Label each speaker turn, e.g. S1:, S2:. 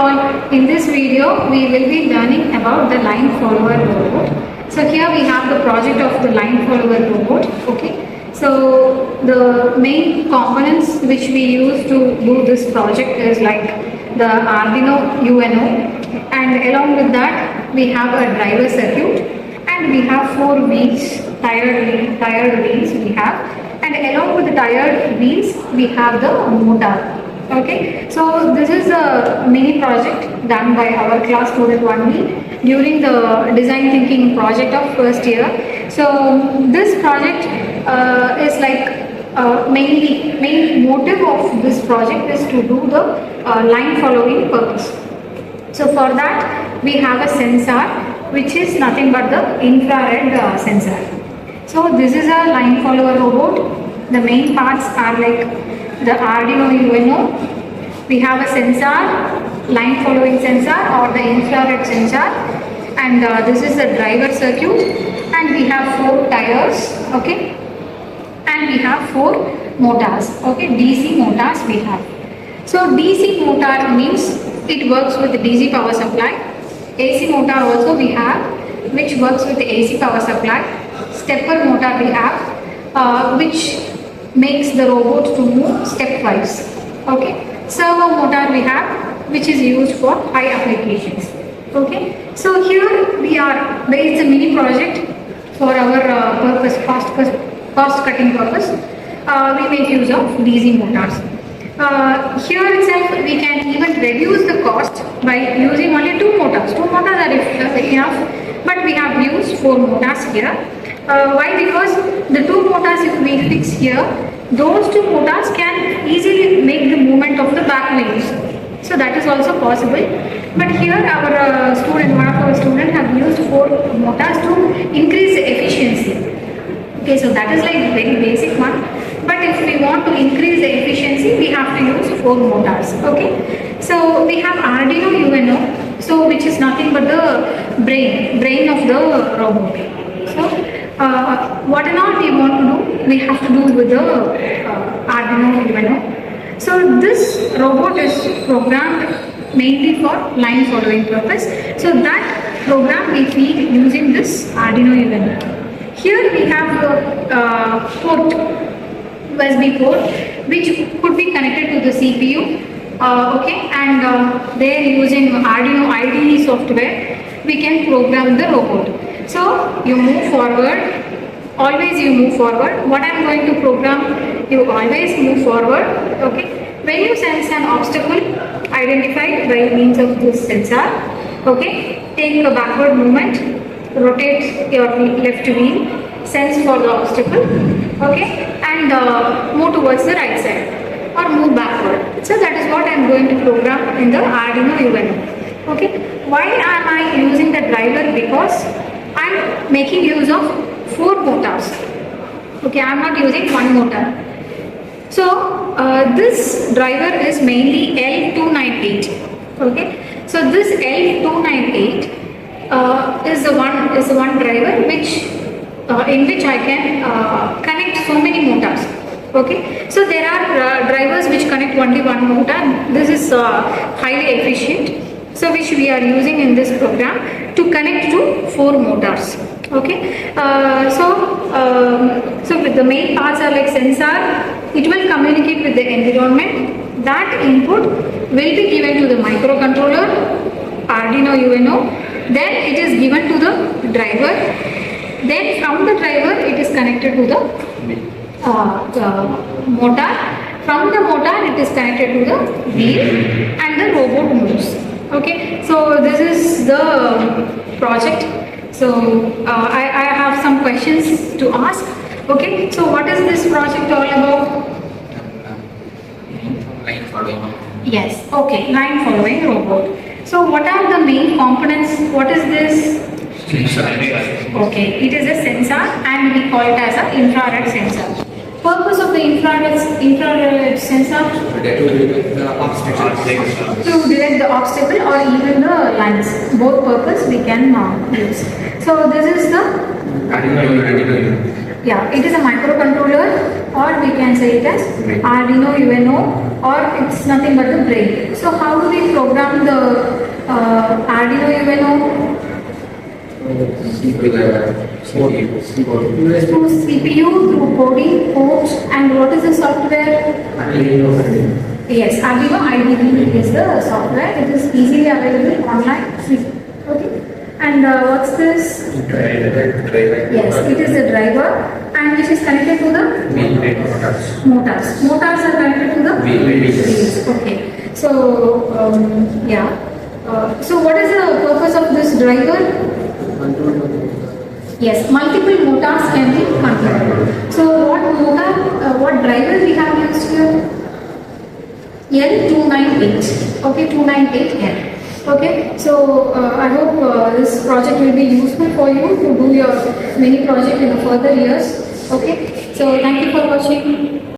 S1: all, in this video we will be learning about the line follower robot. So here we have the project of the line follower robot. Okay. So the main components which we use to do this project is like the Arduino UNO, and along with that we have a driver circuit, and we have 4 wheels, tired wheels we have, and along with the tired wheels we have the motor. Okay, so this is a mini project done by our class student only during the design thinking project of first year. So this project is like main motive of this project is to do the line following purpose. So for that we have a sensor which is nothing but the infrared sensor. So this is a line follower robot. The main parts are like the Arduino UNO, we have a sensor, line following sensor or the infrared sensor, and this is the driver circuit, and we have 4 tires, okay, and we have 4 motors, okay, DC motors we have. So DC motor means it works with the DC power supply. AC motor also we have, which works with the AC power supply. Stepper motor we have, which makes the robot to move stepwise. Okay. Servo motor we have, which is used for high applications. Okay. So here we are based a mini project for our purpose, cost cutting purpose. We make use of DC motors. Here itself we can even reduce the cost by using only 2 motors. 2 motors are enough, but we have used 4 motors here. Why? Because the 2 motors if we fix here, those 2 motors can easily make the movement of the back wheels. So that is also possible. But here our one of our students have used 4 motors to increase the efficiency. Okay, so that is like very basic one. But if we want to increase the efficiency, we have to use 4 motors. Okay, so we have Arduino UNO, so which is nothing but the brain of the robot. So what and all we want to do, we have to do with the Arduino UNO. So this robot is programmed mainly for line following purpose. So that program we feed using this Arduino UNO. Here we have a port, USB port, which could be connected to the CPU. Okay, and there using Arduino IDE software, we can program the robot. So you move forward, always you move forward. What I am going to program, you always move forward. Okay, when you sense an obstacle, identify by means of this sensor. Okay, take a backward movement, rotate your left wheel, sense for the obstacle, okay, and move towards the right side or move backward. So that is what I am going to program in the Arduino UNO. Okay, why am I using the driver? Because I am making use of 4 motors. Okay, I am not using 1 motor. So this driver is mainly L298. Okay, so this L298 is the one driver which in which I can connect so many motors. Okay, so there are drivers which connect only 1 motor. This is highly efficient, so which we are using in this program to connect to 4 motors. Okay, so with the main parts are like sensor. It will communicate with the environment. That input will be given to the microcontroller, Arduino UNO. Then it is given to the driver. Then from the driver it is connected to the motor. From the motor it is connected to the wheel, and the robot moves. Okay, so this is the project. So I have some questions to ask. Okay, so what is this project all about?
S2: Line following.
S1: Yes, okay, line following robot. So what are the main components? What is this?
S2: Sensor.
S1: Okay, it is a sensor and we call it as an infrared sensor. Purpose of the infrared sensor?
S2: To detect the obstacle.
S1: To detect the obstacle or even the lines. Both purpose we can use. So this is the
S2: Arduino.
S1: Yeah, it is a microcontroller, or we can say it as Arduino UNO or it's nothing but the brain. So how do we program the Arduino UNO? Through CPU, through coding, codes, and what is the software? Yes, Arduino IDE is the software. It is easily available online, free. Okay. And what's this? Yes, it is the driver, and which is connected to the motors. Motors are connected to the wheels. Okay. So yeah. So what is the purpose of this driver? Yes, multiple motors can be controlled. So what driver we have used here? L298. Okay, 298L. Okay, so I hope this project will be useful for you to do your mini project in the further years. Okay, so thank you for watching.